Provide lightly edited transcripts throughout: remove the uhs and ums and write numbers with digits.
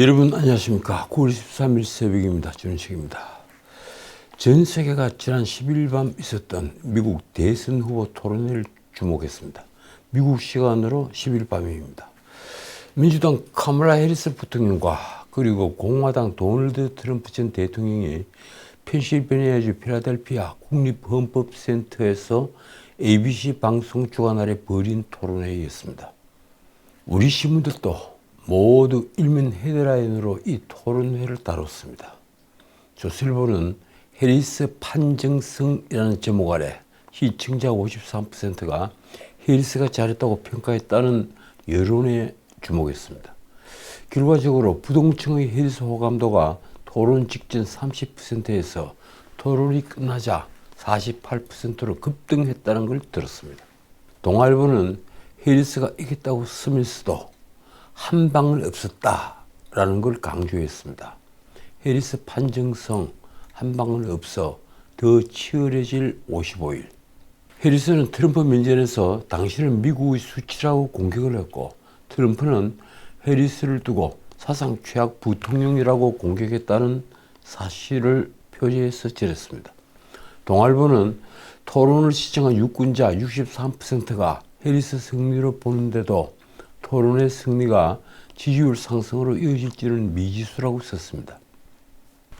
여러분 안녕하십니까. 9월 13일 새벽입니다. 준식입니다. 전 세계가 지난 10일 밤 있었던 미국 대선 후보 토론회를 주목했습니다. 미국 시간으로 10일 밤입니다. 민주당 카멀라 해리스 부통령과 그리고 공화당 도널드 트럼프 전 대통령이 펜실베니아주 필라델피아 국립헌법센터에서 ABC 방송 주간 아래 벌인 토론회였습니다. 우리 신문들도 모두 일면 헤드라인으로 이 토론회를 다뤘습니다. 조선일보는 해리스 판정성이라는 제목 아래 시청자 53%가 해리스가 잘했다고 평가했다는 여론에 주목했습니다. 결과적으로 부동층의 해리스 호감도가 토론 직전 30%에서 토론이 끝나자 48%로 급등했다는 걸 들었습니다. 동아일보는 해리스가 이겼다고 쓰면서도 한 방은 없었다라는 걸 강조했습니다. 해리스 판정성 한 방은 없어 더 치열해질 55일. 해리스는 트럼프 면전에서 당신을 미국의 수치라고 공격을 했고, 트럼프는 해리스를 두고 사상 최악 부통령이라고 공격했다는 사실을 표지해서 전했습니다. 동아일보는 토론을 시청한 유권자 63%가 해리스 승리로 보는데도 토론의 승리가 지지율 상승으로 이어질지는 미지수라고 썼습니다.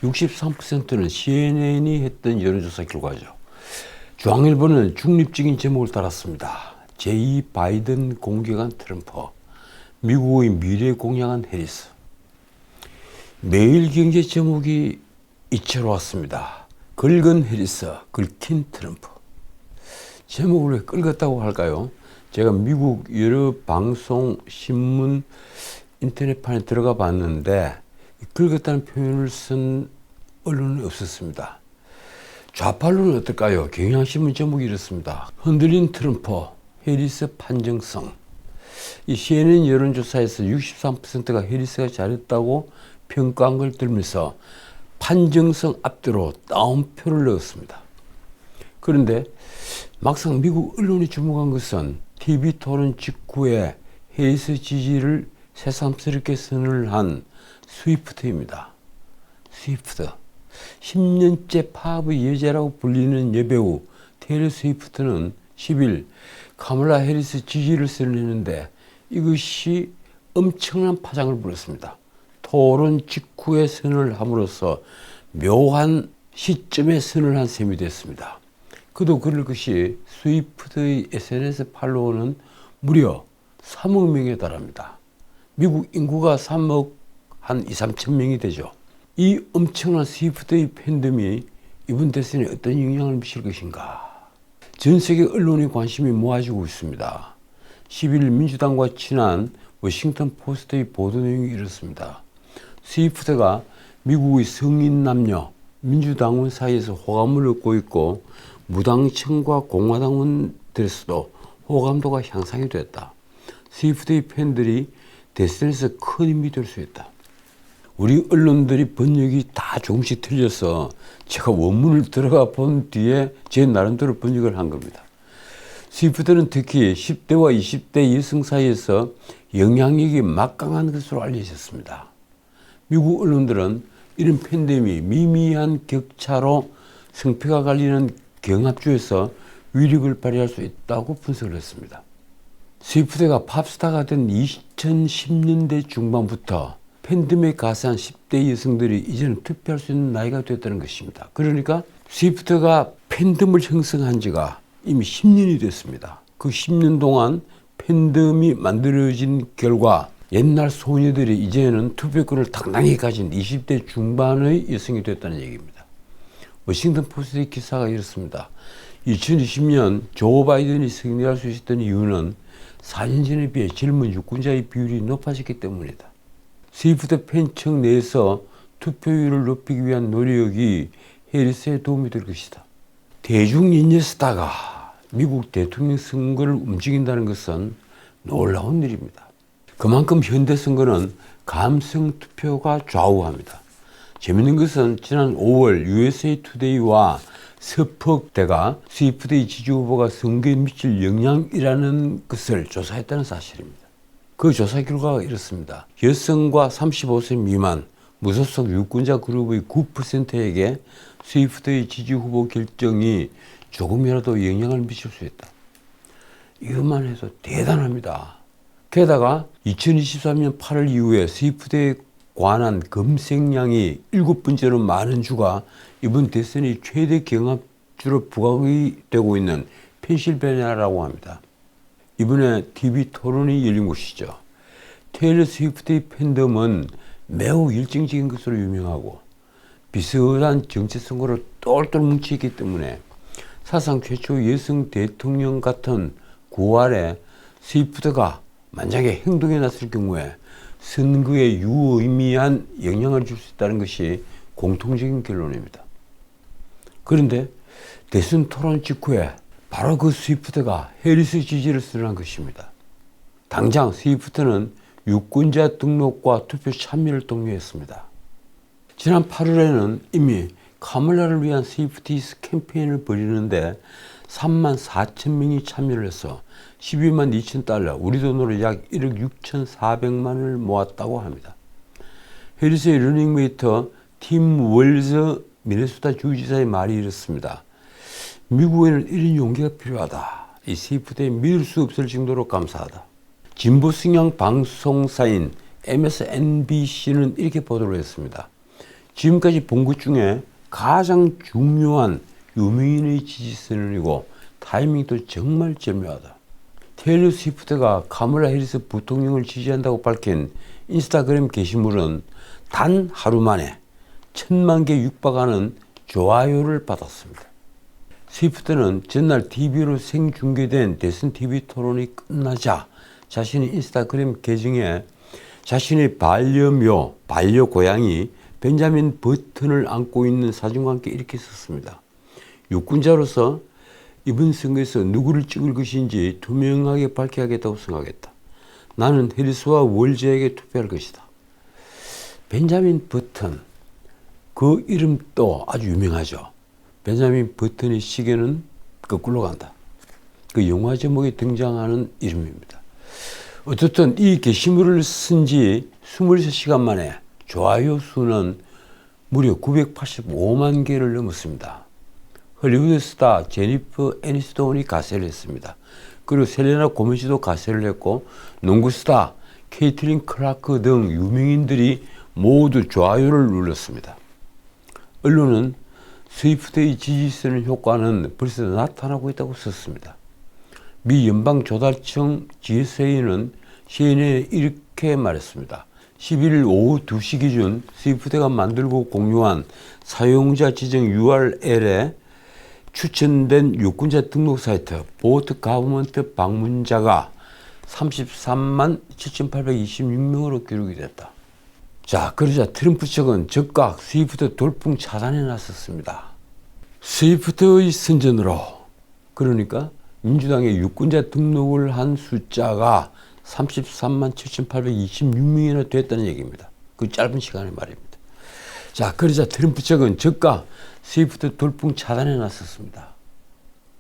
63%는 CNN이 했던 여론조사 결과죠. 중앙일보는 중립적인 제목을 달았습니다. 제2 바이든 공격한 트럼프, 미국의 미래 공약한 해리스. 매일경제 제목이 이처럼 왔습니다. 긁은 해리스, 긁힌 트럼프. 제목을 왜 긁었다고 할까요? 제가 미국 여러 방송, 신문, 인터넷판에 들어가 봤는데 긁었다는 표현을 쓴 언론은 없었습니다. 좌팔로는 어떨까요? 경향신문 제목이 이렇습니다. 흔들린 트럼프, 해리스 판정성. 이 CNN 여론조사에서 63%가 해리스가 잘했다고 평가한 걸 들면서 판정성 앞뒤로 다운표를 넣었습니다. 그런데 막상 미국 언론이 주목한 것은 TV 토론 직후에 해리스 지지를 새삼스럽게 선언을 한 스위프트입니다. 스위프트. 10년째 팝의 여제라고 불리는 여배우 테일러 스위프트는 10일 카멀라 해리스 지지를 선언했는데 이것이 엄청난 파장을 불렀습니다. 토론 직후에 선언을 함으로써 묘한 시점에 선언을 한 셈이 됐습니다. 그도 그럴 것이 스위프트의 SNS 팔로워는 무려 3억 명에 달합니다. 미국 인구가 3억 한 2~3천 명이 되죠. 이 엄청난 스위프트의 팬덤이 이번 대선에 어떤 영향을 미칠 것인가. 전 세계 언론의 관심이 모아지고 있습니다. 10일 민주당과 친한 워싱턴 포스트의 보도 내용이 이렇습니다. 스위프트가 미국의 성인 남녀, 민주당원 사이에서 호감을 얻고 있고 무당층과 공화당원들에서도 호감도가 향상이 됐다. 스위프트의 팬들이 대선에서 큰 힘이 될 수 있다. 우리 언론들이 번역이 다 조금씩 틀려서 제가 원문을 들어가 본 뒤에 제 나름대로 번역을 한 겁니다. 스위프트는 특히 10대와 20대 여성 사이에서 영향력이 막강한 것으로 알려졌습니다. 미국 언론들은 이런 팬덤이 미미한 격차로 성패가 갈리는 경합주에서 위력을 발휘할 수 있다고 분석을 했습니다. 스위프트가 팝스타가 된 2010년대 중반부터 팬덤에 가세한 10대 여성들이 이제는 투표할 수 있는 나이가 됐다는 것입니다. 그러니까 스위프트가 팬덤을 형성한 지가 이미 10년이 됐습니다. 그 10년 동안 팬덤이 만들어진 결과 옛날 소녀들이 이제는 투표권을 당당히 가진 20대 중반의 여성이 됐다는 얘기입니다. 워싱턴 포스트의 기사가 이렇습니다. 2020년 조 바이든이 승리할 수 있었던 이유는 4년 전에 비해 젊은 유권자의 비율이 높아졌기 때문이다. 스위프트 팬층 내에서 투표율을 높이기 위한 노력이 해리스에 도움이 될 것이다. 대중 인재 스타가 미국 대통령 선거를 움직인다는 것은 놀라운 일입니다. 그만큼 현대 선거는 감성 투표가 좌우합니다. 재밌는 것은 지난 5월 USA 투데이와 서퍽대가 스위프트의 지지 후보가 선거에 미칠 영향이라는 것을 조사했다는 사실입니다. 그 조사 결과가 이렇습니다. 여성과 35세 미만 무소속 유권자 그룹의 9%에게 스위프트의 지지 후보 결정이 조금이라도 영향을 미칠 수 있다. 이것만 해도 대단합니다. 게다가 2023년 8월 이후에 스위프트에 관한 검색량이 7번째로 많은 주가 이번 대선의 최대 경합주로 부각이 되고 있는 펜실베니아라고 합니다. 이번에 TV 토론이 열린 곳이죠. 테일러 스위프트의 팬덤은 매우 열정적인 것으로 유명하고 비슷한 정치 선거로 똘똘 뭉치기 때문에 사상 최초 여성 대통령 같은 9월에 스위프트가 만약에 행동에 나설 경우에 선거에 유의미한 영향을 줄 수 있다는 것이 공통적인 결론입니다. 그런데 대선 토론 직후에 바로 그 스위프트가 해리스 지지를 선언한 것입니다. 당장 스위프트는 유권자 등록과 투표 참여를 독려했습니다. 지난 8월에는 이미 카멀라를 위한 스위프티스 캠페인을 벌이는데 3만 4천 명이 참여를 해서 12만 2천 달러, 우리 돈으로 약 1억 6,400만을 모았다고 합니다. 해리스의 러닝메이터 팀 월즈 미네소타 주지사의 말이 이렇습니다. 미국에는 이런 용기가 필요하다. 이 스위프트에 믿을 수 없을 정도로 감사하다. 진보 성향 방송사인 MSNBC는 이렇게 보도를 했습니다. 지금까지 본 것 중에 가장 중요한 유명인의 지지 선언이고 타이밍도 정말 절묘하다. 테일러 스위프트가 카멀라 해리스 부통령을 지지한다고 밝힌 인스타그램 게시물은 단 하루 만에 1,000만 개 육박하는 좋아요를 받았습니다. 스위프트는 전날 TV로 생중계된 대선 TV 토론이 끝나자 자신의 인스타그램 계정에 자신의 반려묘, 반려고양이 벤자민 버튼을 안고 있는 사진과 함께 이렇게 썼습니다. 유권자로서 이번 선거에서 누구를 찍을 것인지 투명하게 밝혀야겠다고 생각했다. 나는 해리스와 월즈에게 투표할 것이다. 벤자민 버튼, 그 이름도 아주 유명하죠. 벤자민 버튼의 시계는 거꾸로 간다. 그 영화 제목에 등장하는 이름입니다. 어쨌든 이 게시물을 쓴 지 23시간 만에 좋아요 수는 무려 985만 개를 넘었습니다. 헐리우드 스타 제니퍼 애니스톤이 가세를 했습니다. 그리고 셀레나 고메즈도 가세를 했고 농구 스타 케이틀린 클라크 등 유명인들이 모두 좋아요를 눌렀습니다. 언론은 스위프트의 지지선언 효과는 벌써 나타나고 있다고 썼습니다. 미 연방조달청 GSA는 CNN에 이렇게 말했습니다. 11일 오후 2시 기준 스위프트가 만들고 공유한 사용자 지정 URL에 추천된 유권자 등록 사이트 보트 가버먼트 방문자가 33만 7,826명으로 기록이 됐다. 자, 그러자 트럼프 측은 즉각 스위프트 돌풍 차단에 나섰습니다. 스위프트의 선전으로, 그러니까 민주당의 유권자 등록을 한 숫자가 33만 7,826명이나 됐다는 얘기입니다. 그 짧은 시간의 말입니다. 자, 그러자 트럼프 측은 즉각 스위프트 돌풍 차단에 나섰습니다.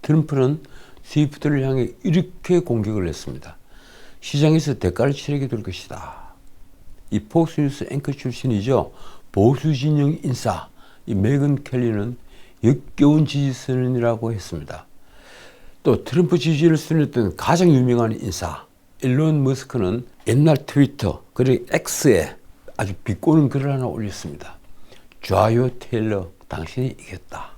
트럼프는 스위프트를 향해 이렇게 공격을 했습니다. 시장에서 대가를 치르게 될 것이다. 이 폭스뉴스 앵커 출신이죠. 보수 진영 인사 이 메건 켈리는 역겨운 지지 선언이라고 했습니다. 또 트럼프 지지를 선언했던 가장 유명한 인사 일론 머스크는 옛날 트위터 그리고 X에 아주 비꼬는 글을 하나 올렸습니다. 좋아요 테일러 당신이 이겼다.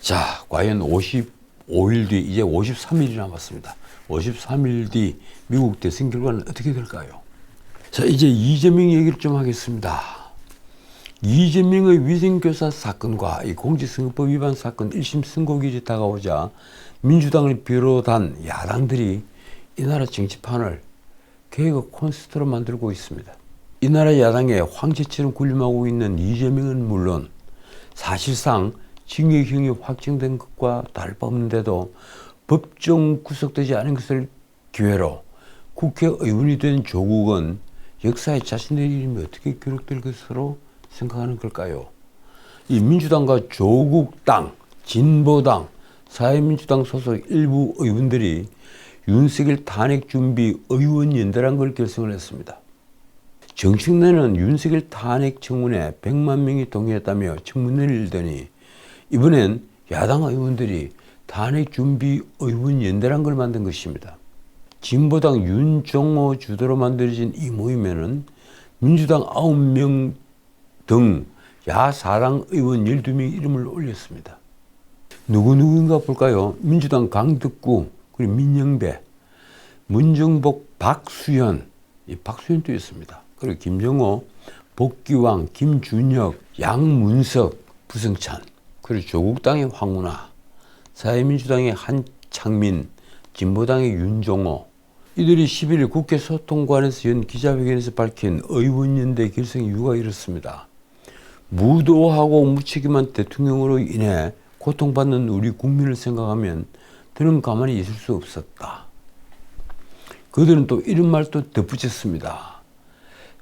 자, 과연 55일 뒤 이제 53일이 남았습니다. 53일 뒤 미국 대선 결과는 어떻게 될까요? 자, 이제 이재명 얘기를 좀 하겠습니다. 이재명의 위생교사 사건과 이 공직선거법 위반 사건 1심 선고일이 다가오자 민주당을 비롯한 야당들이 이 나라 정치판을 개혁의 콘서트로 만들고 있습니다. 이 나라 야당의 황제처럼 군림하고 있는 이재명은 물론 사실상 징역형이 확정된 것과 다를 바 없는데도 법정 구속되지 않은 것을 기회로 국회의원이 된 조국은 역사에 자신의 이름이 어떻게 기록될 것으로 생각하는 걸까요? 이 민주당과 조국당, 진보당, 사회민주당 소속 일부 의원들이 윤석열 탄핵 준비 의원연대라는 걸 결성을 했습니다. 정청래는 윤석열 탄핵 청문회 100만 명이 동의했다며 청문회를 열더니 이번엔 야당 의원들이 탄핵 준비 의원연대라는 걸 만든 것입니다. 진보당 윤종호 주도로 만들어진 이 모임에는 민주당 9명 등 야4당 의원 12명의 이름을 올렸습니다. 누구인가 볼까요? 민주당 강덕구, 그리고 민영배, 문정복, 박수현, 이 박수현도 있습니다. 그리고 김정호, 복귀왕, 김준혁, 양문석, 부승찬, 그리고 조국당의 황운하, 사회민주당의 한창민, 진보당의 윤종호, 이들이 11일 국회 소통관에서 연 기자회견에서 밝힌 의원연대 결성 이유가 이렇습니다. 무도하고 무책임한 대통령으로 인해 고통받는 우리 국민을 생각하면 저는 가만히 있을 수 없었다. 그들은 또 이런 말도 덧붙였습니다.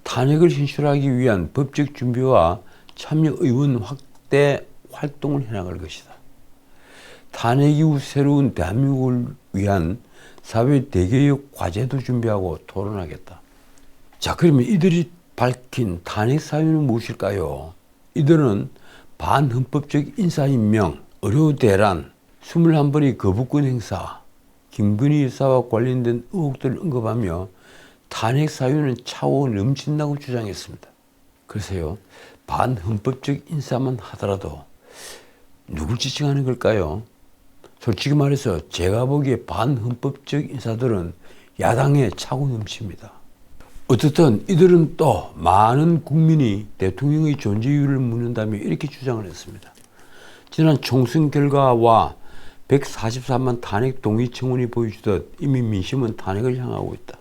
탄핵을 신출하기 위한 법적 준비와 참여 의원 확대 활동을 해나갈 것이다. 탄핵 이후 새로운 대한민국을 위한 사회 대개혁 과제도 준비하고 토론하겠다. 자, 그러면 이들이 밝힌 탄핵 사유는 무엇일까요? 이들은 반헌법적 인사임명, 의료 대란, 21번의 거부권 행사, 김건희 여사와 관련된 의혹들을 언급하며 탄핵 사유는 차고 넘친다고 주장했습니다. 그래서요, 반헌법적 인사만 하더라도 누굴 지칭하는 걸까요? 솔직히 말해서 제가 보기에 반헌법적 인사들은 야당에 차고 넘칩니다. 어떻든 이들은 또 많은 국민이 대통령의 존재 이유를 묻는다며 이렇게 주장을 했습니다. 지난 총선 결과와 144만 탄핵 동의 청원이 보여주듯 이미 민심은 탄핵을 향하고 있다.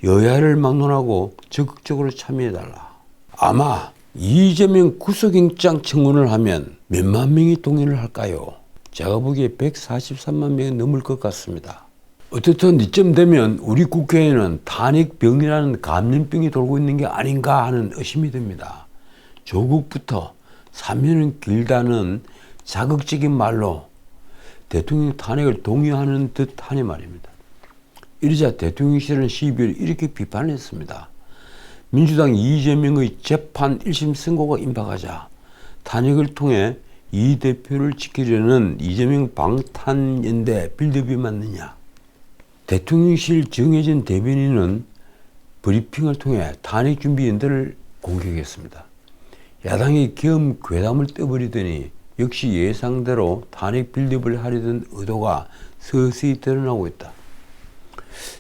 여야를 막론하고 적극적으로 참여해달라. 아마 이재명 구속영장 청원을 하면 몇만 명이 동의를 할까요? 제가 보기에 143만 명이 넘을 것 같습니다. 어떻든 이쯤 되면 우리 국회에는 탄핵병이라는 감염병이 돌고 있는 게 아닌가 하는 의심이 듭니다. 조국부터 사면은 길다는 자극적인 말로 대통령 탄핵을 동의하는 듯하니 말입니다. 이러자 대통령실은 12일 이렇게 비판했습니다. 민주당 이재명의 재판 1심 선고가 임박하자 탄핵을 통해 이 대표를 지키려는 이재명 방탄연대 빌드업이 맞느냐. 대통령실 정해진 대변인은 브리핑을 통해 탄핵준비연대를 공격했습니다. 야당이 겸 괴담을 떠버리더니 역시 예상대로 탄핵 빌드업을 하려던 의도가 서서히 드러나고 있다.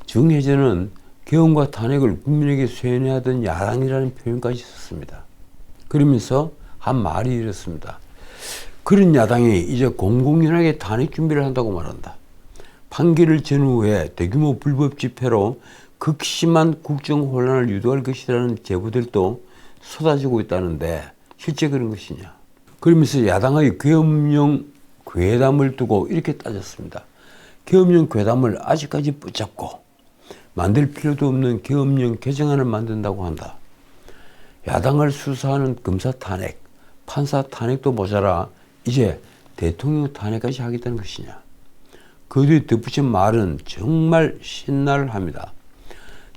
정혜전은 계엄과 탄핵을 국민에게 쇠뇌하던 야당이라는 표현까지 썼습니다. 그러면서 한 말이 이렇습니다. 그런 야당이 이제 공공연하게 탄핵 준비를 한다고 말한다. 판결을 전후에 대규모 불법 집회로 극심한 국정 혼란을 유도할 것이라는 제보들도 쏟아지고 있다는데 실제 그런 것이냐. 그러면서 야당의 계엄령 괴담을 두고 이렇게 따졌습니다. 계엄령 괴담을 아직까지 붙잡고 만들 필요도 없는 계엄령 개정안을 만든다고 한다. 야당을 수사하는 검사 탄핵, 판사 탄핵도 모자라 이제 대통령 탄핵까지 하겠다는 것이냐. 그 뒤에 덧붙인 말은 정말 신랄합니다.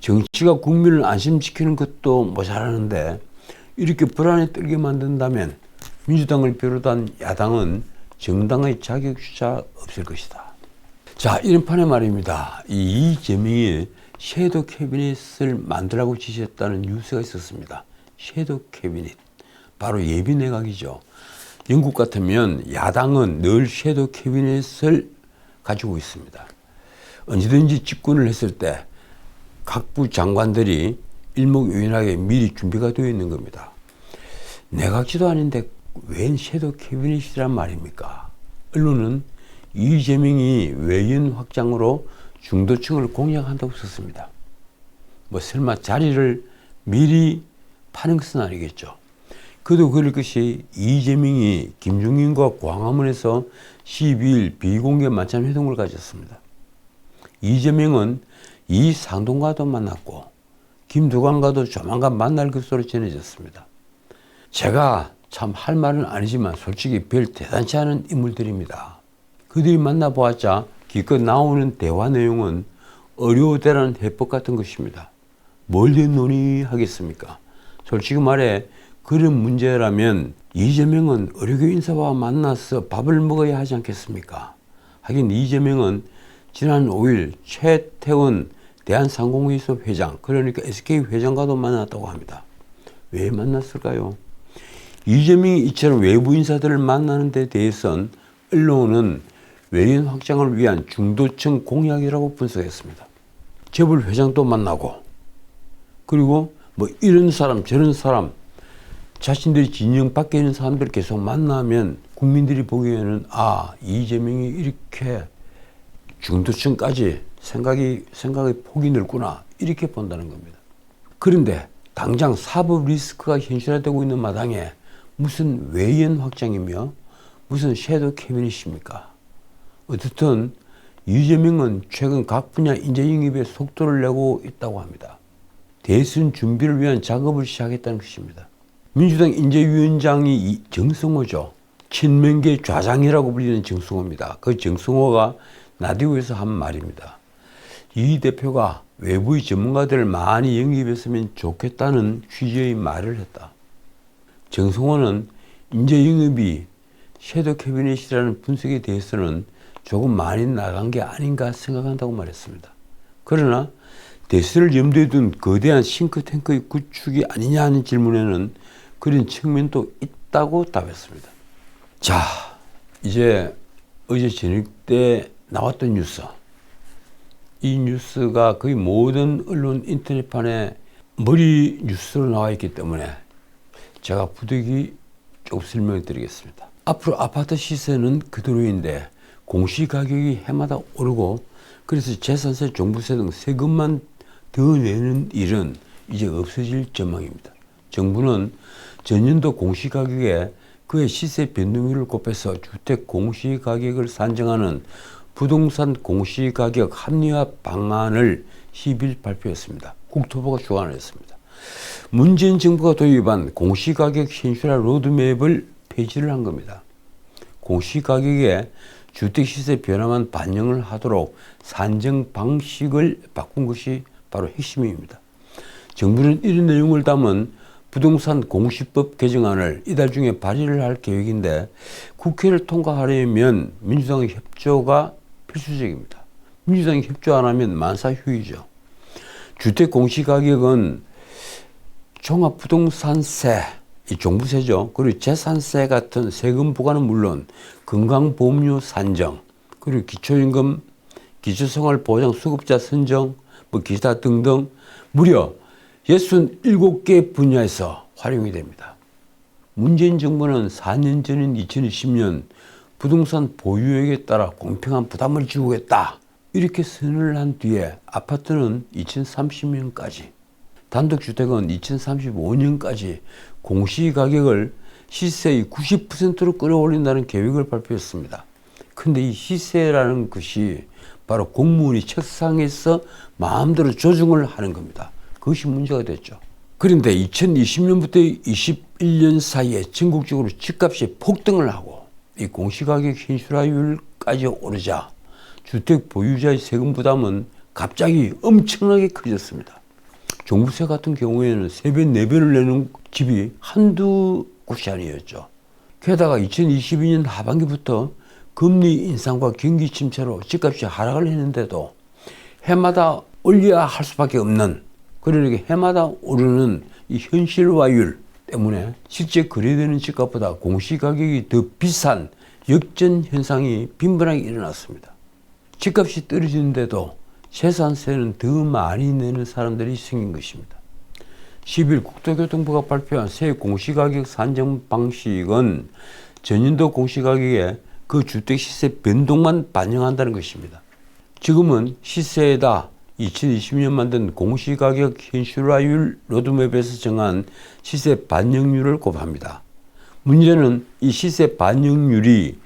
정치가 국민을 안심시키는 것도 모자라는데 이렇게 불안에 떨게 만든다면 민주당을 비롯한 야당은 정당의 자격주자 없을 것이다. 자, 이런 판에 말입니다. 이재명이 섀도우 캐비닛을 만들라고 지시했다는 뉴스가 있었습니다. 섀도우 캐비닛. 바로 예비 내각이죠. 영국 같으면 야당은 늘 섀도우 캐비닛을 가지고 있습니다. 언제든지 집권을 했을 때 각부 장관들이 일목요연하게 미리 준비가 되어 있는 겁니다. 내각지도 아닌데 웬 섀도우 캐비닛이란 말입니까? 언론은 이재명이 외연 확장으로 중도층을 공략한다고 썼습니다. 뭐 설마 자리를 미리 파는 것은 아니겠죠. 그도 그럴 것이 이재명이 김종인과 광화문에서 12일 비공개 만찬 회동을 가졌습니다. 이재명은 이상동과도 만났고 김두관과도 조만간 만날 것으로 전해졌습니다. 제가 참 할 말은 아니지만 솔직히 별 대단치 않은 인물들입니다. 그들이 만나보았자 기껏 나오는 대화 내용은 의료대란 해법 같은 것입니다. 뭘 논의하겠습니까? 솔직히 말해 그런 문제라면 이재명은 의료계 인사와 만나서 밥을 먹어야 하지 않겠습니까? 하긴 이재명은 지난 5일 최태원 대한상공회의소 회장, 그러니까 SK 회장과도 만났다고 합니다. 왜 만났을까요? 이재명이 이처럼 외부 인사들을 만나는 데 대해선 언론은 외연 확장을 위한 중도층 공약이라고 분석했습니다. 재벌 회장도 만나고, 그리고 뭐 이런 사람 저런 사람, 자신들이 진영 밖에 있는 사람들 계속 만나면 국민들이 보기에는 이재명이 이렇게 중도층까지 생각이 폭이 넓구나, 이렇게 본다는 겁니다. 그런데 당장 사법 리스크가 현실화되고 있는 마당에 무슨 외연 확장이며 무슨 섀도우 캐비닛입니까? 어쨌든 이재명은 최근 각 분야 인재 영입에 속도를 내고 있다고 합니다. 대선 준비를 위한 작업을 시작했다는 것입니다. 민주당 인재위원장이 정성호죠. 친명계 좌장이라고 불리는 정성호입니다. 그 정성호가 라디오에서 한 말입니다. 이 대표가 외부의 전문가들을 많이 영입했으면 좋겠다는 취지의 말을 했다. 정성호는 인재 영입이 섀도우 캐비닛이라는 분석에 대해서는 조금 많이 나간 게 아닌가 생각한다고 말했습니다. 그러나 대선을 염두에 둔 거대한 싱크탱크의 구축이 아니냐 하는 질문에는 그런 측면도 있다고 답했습니다. 자, 이제 어제 저녁 때 나왔던 뉴스. 이 뉴스가 거의 모든 언론 인터넷판에 머리 뉴스로 나와 있기 때문에 제가 부득이 조금 설명을 드리겠습니다. 앞으로 아파트 시세는 그대로인데 공시가격이 해마다 오르고, 그래서 재산세, 종부세 등 세금만 더 내는 일은 이제 없어질 전망입니다. 정부는 전년도 공시가격에 그의 시세 변동률을 곱해서 주택 공시가격을 산정하는 부동산 공시가격 합리화 방안을 10일 발표했습니다. 국토부가 주관을 했습니다. 문재인 정부가 도입한 공시가격 현실화 로드맵을 폐지를 한 겁니다. 공시가격에 주택시세 변화만 반영을 하도록 산정 방식을 바꾼 것이 바로 핵심입니다. 정부는 이런 내용을 담은 부동산 공시법 개정안을 이달 중에 발의를 할 계획인데, 국회를 통과하려면 민주당의 협조가 필수적입니다. 민주당이 협조 안 하면 만사휴이죠. 주택 공시가격은 종합부동산세, 이 종부세죠. 그리고 재산세 같은 세금 부과는 물론 건강보험료 산정, 그리고 기초임금, 기초생활보장 수급자 선정, 기타 등등 무려 67개 분야에서 활용이 됩니다. 문재인 정부는 4년 전인 2020년 부동산 보유액에 따라 공평한 부담을 지우겠다, 이렇게 선언을 한 뒤에 아파트는 2030년까지, 단독주택은 2035년까지 공시가격을 시세의 90%로 끌어올린다는 계획을 발표했습니다. 근데 이 시세라는 것이 바로 공무원이 책상에서 마음대로 조정을 하는 겁니다. 그것이 문제가 됐죠. 그런데 2020년부터 21년 사이에 전국적으로 집값이 폭등을 하고 이 공시가격 현실화율까지 오르자 주택 보유자의 세금 부담은 갑자기 엄청나게 커졌습니다. 종부세 같은 경우에는 3배, 4배를 내는 집이 한두 곳이 아니었죠. 게다가 2022년 하반기부터 금리 인상과 경기 침체로 집값이 하락을 했는데도 해마다 올려야 할 수밖에 없는, 그러니까 해마다 오르는 이 현실화율 때문에 실제 거래되는 집값보다 공시가격이 더 비싼 역전 현상이 빈번하게 일어났습니다. 집값이 떨어지는데도 재산세는 더 많이 내는 사람들이 생긴 것입니다. 10일 국토교통부가 발표한 새 공시가격 산정 방식은 전년도 공시가격에 그 주택시세 변동만 반영한다는 것입니다. 지금은 시세에다 2020년 만든 공시가격 현실화율 로드맵에서 정한 시세 반영률을 곱합니다. 문제는 이 시세 반영률이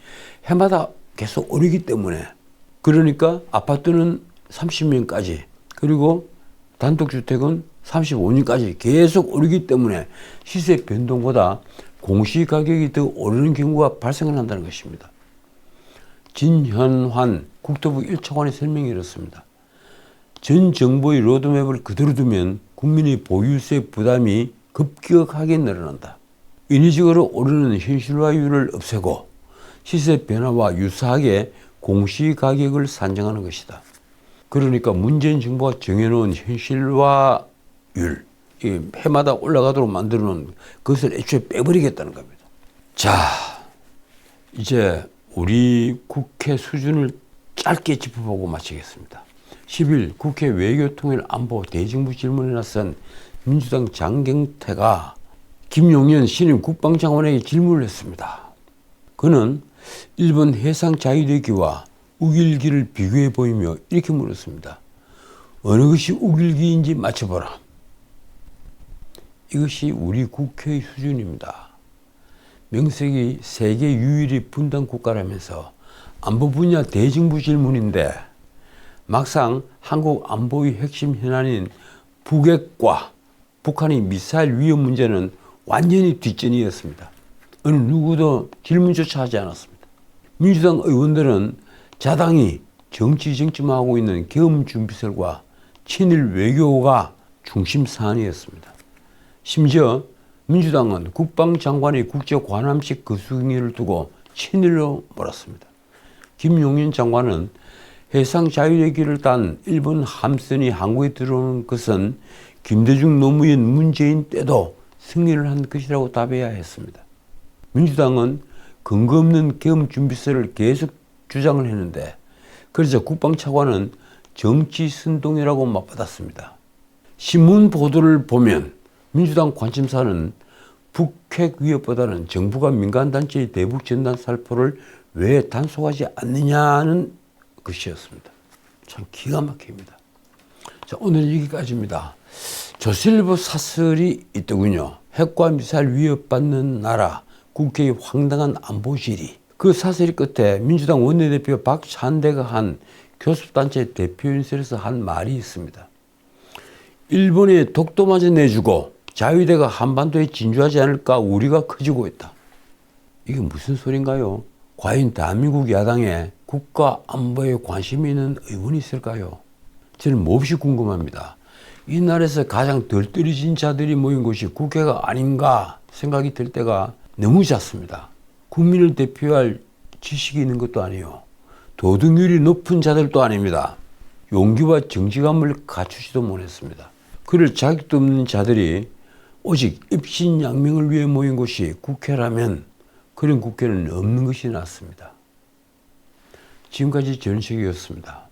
해마다 계속 오르기 때문에, 그러니까 아파트는 30년까지, 그리고 단독주택은 35년까지 계속 오르기 때문에 시세 변동보다 공시가격이 더 오르는 경우가 발생을 한다는 것입니다. 진현환 국토부 1차관의 설명이 이렇습니다. 전 정부의 로드맵을 그대로 두면 국민의 보유세 부담이 급격하게 늘어난다. 인위적으로 오르는 현실화율을 없애고 시세 변화와 유사하게 공시가격을 산정하는 것이다. 그러니까 문재인 정부가 정해놓은 현실화율, 해마다 올라가도록 만들어놓은 그것을 애초에 빼버리겠다는 겁니다. 자, 이제 우리 국회 수준을 짧게 짚어보고 마치겠습니다. 10일 국회 외교통일안보 대정부 질문에 나선 민주당 장경태가 김용현 신임 국방장관에게 질문을 했습니다. 그는 일본 해상자유대기와 우길기를 비교해 보이며 이렇게 물었습니다. 어느 것이 우길기인지 맞춰보라. 이것이 우리 국회의 수준입니다. 명색이 세계 유일의 분단 국가라면서 안보 분야 대정부 질문인데 막상 한국 안보의 핵심 현안인 북핵과 북한의 미사일 위협 문제는 완전히 뒷전이었습니다. 어느 누구도 질문조차 하지 않았습니다. 민주당 의원들은 자당이 정치 쟁점화하고 있는 계엄준비설과 친일 외교가 중심 사안이었습니다. 심지어 민주당은 국방장관의 국제관함식 거수경위를 두고 친일로 몰았습니다. 김용현 장관은 해상자유대기를 딴 일본 함선이 한국에 들어오는 것은 김대중 노무현 문재인 때도 승리를 한 것이라고 답해야 했습니다. 민주당은 근거 없는 계엄준비설을 계속 주장을 했는데 그래서 국방차관은 정치 선동이라고 맞받았습니다. 신문 보도를 보면 민주당 관심사는 북핵 위협보다는 정부가 민간단체의 대북 전단 살포를 왜 단속하지 않느냐는 것이었습니다. 참 기가 막힙니다. 자, 오늘 여기까지입니다. 조선일보 사설이 있더군요. 핵과 미사일 위협받는 나라, 국회의 황당한 안보질이. 그 사설 끝에 민주당 원내대표 박찬대가 한 교섭단체 대표연설에서 한 말이 있습니다. 일본에 독도마저 내주고 자유대가 한반도에 진주하지 않을까 우리가 커지고 있다. 이게 무슨 소린가요? 과연 대한민국 야당에 국가 안보에 관심이 있는 의원이 있을까요? 저는 몹시 궁금합니다. 이 나라에서 가장 덜 떨어진 자들이 모인 곳이 국회가 아닌가 생각이 들 때가 너무 잦습니다. 국민을 대표할 지식이 있는 것도 아니요. 도덕률이 높은 자들도 아닙니다. 용기와 정직함을 갖추지도 못했습니다. 그럴 자격도 없는 자들이 오직 입신양명을 위해 모인 곳이 국회라면 그런 국회는 없는 것이 낫습니다. 지금까지 전식이었습니다.